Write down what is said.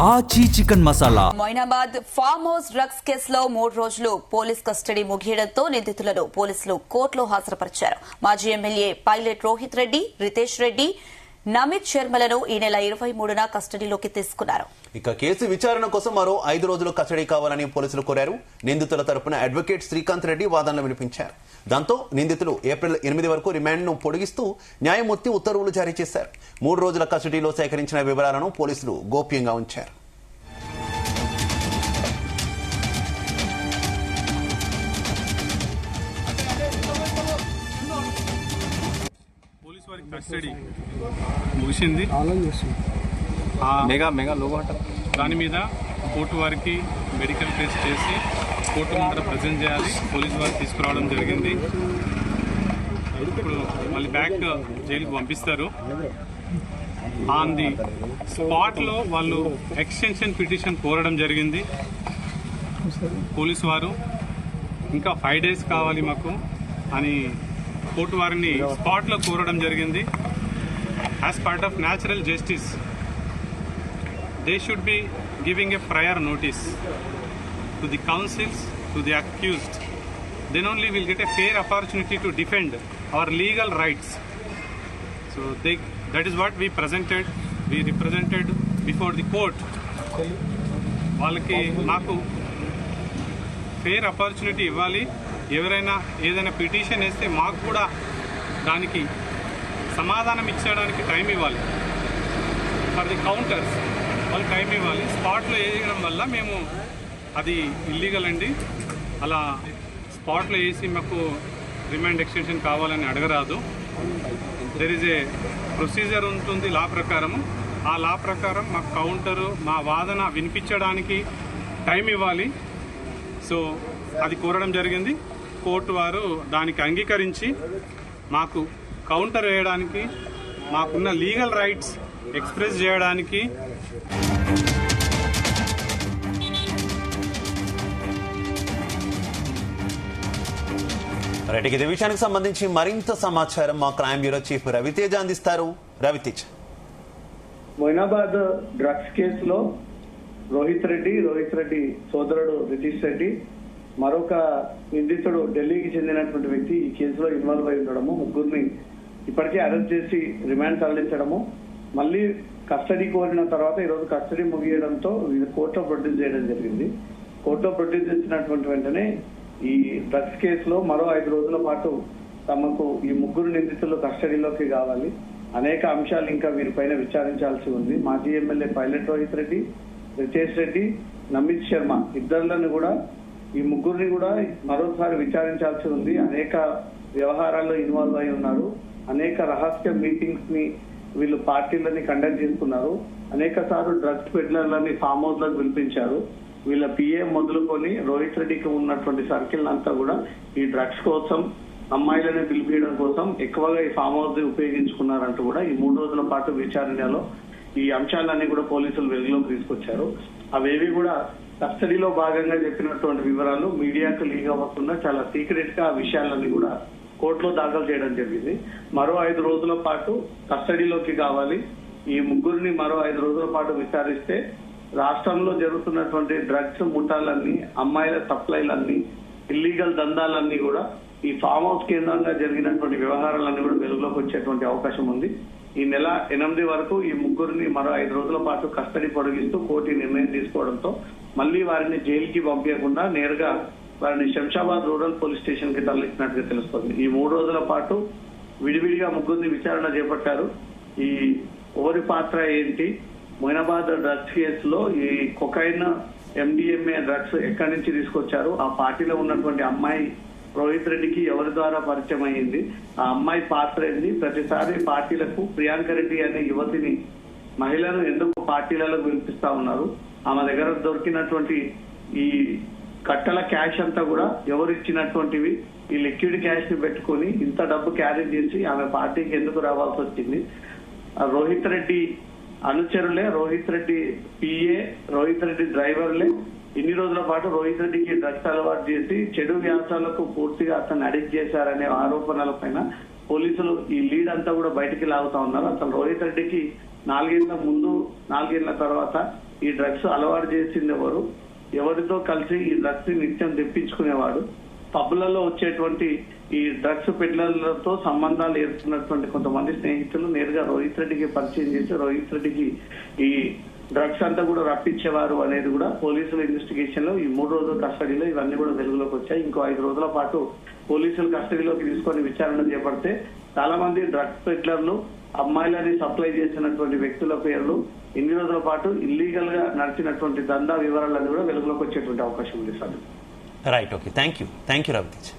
ఆచి chicken masala. Moinabad farm house drugs కేసులో 3 రోజులు పోలీస్ కస్టడీ ముగియడంతో నిందితులను పోలీసులు కోర్టులో హాజరుపరిచారు. మాజీ ఎమ్మెల్యే పైలట్ రోహిత్ రెడ్డి, రితేష్ రెడ్డి, నమిత్ శర్మలను ఈ నెల 23న కస్టడీలోకి తీసుకున్నారు. ఇక కేసు విచారణ కోసం మరో 5 రోజులు కస్టడీ కావాలని పోలీసులు కోరారు. నిందితుల తరపున అడ్వకేట్ శ్రీకాంత్ రెడ్డి వాదనలు వినిపించారు. దాంతో నిందితులు ఏప్రిల్ 8 వరకు రిమాండ్ను పొడిగిస్తూ న్యాయమూర్తి ఉత్తర్వులు జారీ చేశారు. 3 రోజుల కస్టడీలో సేకరించిన వివరాలను పోలీసులు గోప్యంగా ఉంచారు. కస్టడీ ముగిసింది. దాని మీద కోర్టు వారికి మెడికల్ టెస్ట్ చేసి కోర్టు ముందర ప్రజెంట్ చేయాలి. పోలీసు వారు తీసుకురావడం జరిగింది. ఇప్పుడు మళ్ళీ బ్యాక్ జైలుకు పంపిస్తారు. ఆన్ ది స్పాట్లో వాళ్ళు ఎక్స్టెన్షన్ పిటిషన్ కోరడం జరిగింది. పోలీసు వారు ఇంకా 5 days కావాలి మాకు అని కోర్టు వారిని స్పాట్లో కోరడం జరిగింది. As part of natural justice they should be giving a prior notice to the counsels, to the accused. Then only will get a fair opportunity to defend our legal rights. So that is what we represented before the court. వాళ్ళకి మాకు fair opportunity ఇవ్వాలి. ఎవరైనా ఏదైనా petition వేస్తే మాకు కూడా దానికి సమాధానం ఇచ్చడానికి టైం ఇవ్వాలి. ఫర్ ది కౌంటర్స్ వాళ్ళు టైం ఇవ్వాలి. స్పాట్లో వేయడం వల్ల మేము అది ఇల్లీగల్ అండి. అలా స్పాట్లో వేసి మాకు రిమాండ్ ఎక్స్టెన్షన్ కావాలని అడగరాదు. దెర్ ఈజ్ ఏ ప్రొసీజర్ ఉంటుంది లా ప్రకారము. ఆ లా ప్రకారం మా కౌంటరు మా వాదన వినిపించడానికి టైం ఇవ్వాలి. సో అది కోరడం జరిగింది. కోర్టు వారు దానికి అంగీకరించి మాకు కౌంటర్ వేయడానికి, మాకున్న లీగల్ రైట్స్ ఎక్స్ప్రెస్ చేయడానికి రైట్. ఇదే విషయానికి సంబంధించి మరింత సమాచారం మా క్రైమ్ బ్యూరో చీఫ్ రవితేజ అందిస్తారు. రవితేజ. మొయినాబాద్ డ్రగ్స్ కేసులో రోహిత్ రెడ్డి సోదరుడు రితేష్ రెడ్డి, మరొక నిందితుడు ఢిల్లీకి చెందినటువంటి వ్యక్తి ఈ కేసులో ఇన్వాల్వ్ అయి ఉండడము, 3గురిని ఇప్పటికే అరెస్ట్ చేసి రిమాండ్ తరలించడము, మళ్ళీ కస్టడీ కోరిన తర్వాత ఈరోజు కస్టడీ ముగియడంతో కోర్టులో ప్రొడ్యూస్ చేయడం జరిగింది. కోర్టులో ప్రొడ్యూస్ చేసినటువంటి వెంటనే ఈ డ్రగ్స్ కేసులో మరో 5 రోజుల పాటు తమకు ఈ 3 నిందితులు కస్టడీలోకి కావాలి. అనేక అంశాలు ఇంకా వీరిపైన విచారించాల్సి ఉంది. మాజీ ఎమ్మెల్యే పైలట్ రోహిత్ రెడ్డి, రితేష్ రెడ్డి, నమిత్ శర్మ ఇద్దరులను కూడా ఈ 3గురిని కూడా మరోసారి విచారించాల్సి ఉంది. అనేక వ్యవహారాల్లో ఇన్వాల్వ్ అయి ఉన్నారు. అనేక రహస్య మీటింగ్స్ ని వీళ్ళు పార్టీలని కండక్ట్ చేసుకున్నారు. అనేక సార్లు డ్రగ్స్ పెడ్లర్లని ఫామ్ హౌస్ లకు పిలిపించారు. వీళ్ళ పిఏ మొదలుకొని రోహిత్ రెడ్డికి ఉన్నటువంటి సర్కిల్ అంతా కూడా ఈ డ్రగ్స్ కోసం, అమ్మాయిలని పిలిపించడం కోసం ఎక్కువగా ఈ ఫామ్ హౌస్ ఉపయోగించుకున్నారంటూ కూడా ఈ 3 రోజుల పాటు విచారణలో ఈ అంశాలన్నీ కూడా పోలీసులు వెలుగులోకి తీసుకొచ్చారు. అవేవి కూడా కస్టడీలో భాగంగా చెప్పినటువంటి వివరాలు మీడియాకు లీక్ అవ్వకుండా చాలా సీక్రెట్ గా ఆ విషయాలన్నీ కూడా కోర్టులో దాఖలు చేయడం జరిగింది. మరో 5 రోజుల పాటు కస్టడీలోకి కావాలి. ఈ 3గురిని మరో 5 రోజుల పాటు విచారిస్తే రాష్ట్రంలో జరుగుతున్నటువంటి డ్రగ్స్ ముఠాలన్నీ, అమ్మాయిల సప్లైలన్నీ, ఇల్లీగల్ దందాలన్నీ కూడా ఈ ఫామ్ హౌస్ కేంద్రంగా జరిగినటువంటి వ్యవహారాలన్నీ కూడా వెలుగులోకి వచ్చేటువంటి అవకాశం ఉంది. ఈ నెల 8 వరకు ఈ 3గురిని మరో 5 రోజుల పాటు కస్టడీ పొడిగిస్తూ కోర్టు నిర్ణయం తీసుకోవడంతో మళ్లీ వారిని జైలుకి పంపించకుండా నేరుగా వారిని శంషాబాద్ రూరల్ పోలీస్ స్టేషన్ కి తరలించినట్టుగా తెలుస్తుంది. ఈ 3 రోజుల పాటు విడివిడిగా 3గురిని విచారణ చేపట్టారు. ఈ ఓరి పాత్ర ఏంటి, మొయినాబాద్ డ్రగ్స్ కేసులో ఈ కొకైన్, MDMA డ్రగ్స్ ఎక్కడి నుంచి తీసుకొచ్చారు, ఆ పార్టీలో ఉన్నటువంటి అమ్మాయి రోహిత్ రెడ్డికి ఎవరి ద్వారా పరిచయం అయ్యింది, ఆ అమ్మాయి పాత్ర ఏంది, ప్రతిసారి పార్టీలకు ప్రియాంక రెడ్డి అనే యువతిని, మహిళను ఎందుకు పార్టీలలో పిలిపిస్తా ఉన్నారు, ఆమె దగ్గర దొరికినటువంటి ఈ కట్టల క్యాష్ అంతా కూడా ఎవరు ఇచ్చినటువంటివి, ఈ లిక్విడ్ క్యాష్ ని పెట్టుకుని ఇంత డబ్బు క్యారీ చేసి ఆమె పార్టీకి ఎందుకు రావాల్సి వచ్చింది, రోహిత్ రెడ్డి అనుచరులే, రోహిత్ రెడ్డి పిఏ, రోహిత్ రెడ్డి డ్రైవర్లే ఇన్ని రోజుల పాటు రోహిత్ రెడ్డికి డ్రగ్స్ అలవాటు చేసి చెడు వ్యాసాలకు పూర్తిగా అతను అడిక్ట్ చేశారనే ఆరోపణల పైన పోలీసులు ఈ లీడ్ అంతా కూడా బయటికి లాగుతా ఉన్నారు. అసలు రోహిత్ రెడ్డికి 4 ఏళ్ల ముందు 4 ఏళ్ల తర్వాత ఈ డ్రగ్స్ అలవాటు చేసింది ఎవరితో కలిసి ఈ డ్రగ్స్ నిత్యం తెప్పించుకునేవాడు, పబ్బులలో వచ్చేటువంటి ఈ డ్రగ్స్ పెడ్లర్లతో సంబంధాలు ఏర్పడినటువంటి కొంతమంది స్నేహితులు నేరుగా రోహిత్ రెడ్డికి పరిచయం చేసి రోహిత్ రెడ్డికి ఈ డ్రగ్స్ అంతా కూడా రప్పించేవారు అనేది కూడా పోలీసుల ఇన్వెస్టిగేషన్ లో ఈ 3 రోజుల కస్టడీలో ఇవన్నీ కూడా వెలుగులోకి వచ్చాయి. ఇంకో 5 రోజుల పాటు పోలీసులు కస్టడీలోకి తీసుకొని విచారణ చేపడితే చాలా మంది డ్రగ్స్ పెడ్లర్లు అమ్మాయిలని సప్లై చేసినటువంటి వ్యక్తుల పేర్లు ఇన్ని రోజుల పాటు ఇల్లీగల్ గా నడిచినటువంటి దందా వివరాలన్నీ కూడా వెలుగులోకి వచ్చేటువంటి అవకాశం ఉంది sir. Right, okay, thank you Ravitej.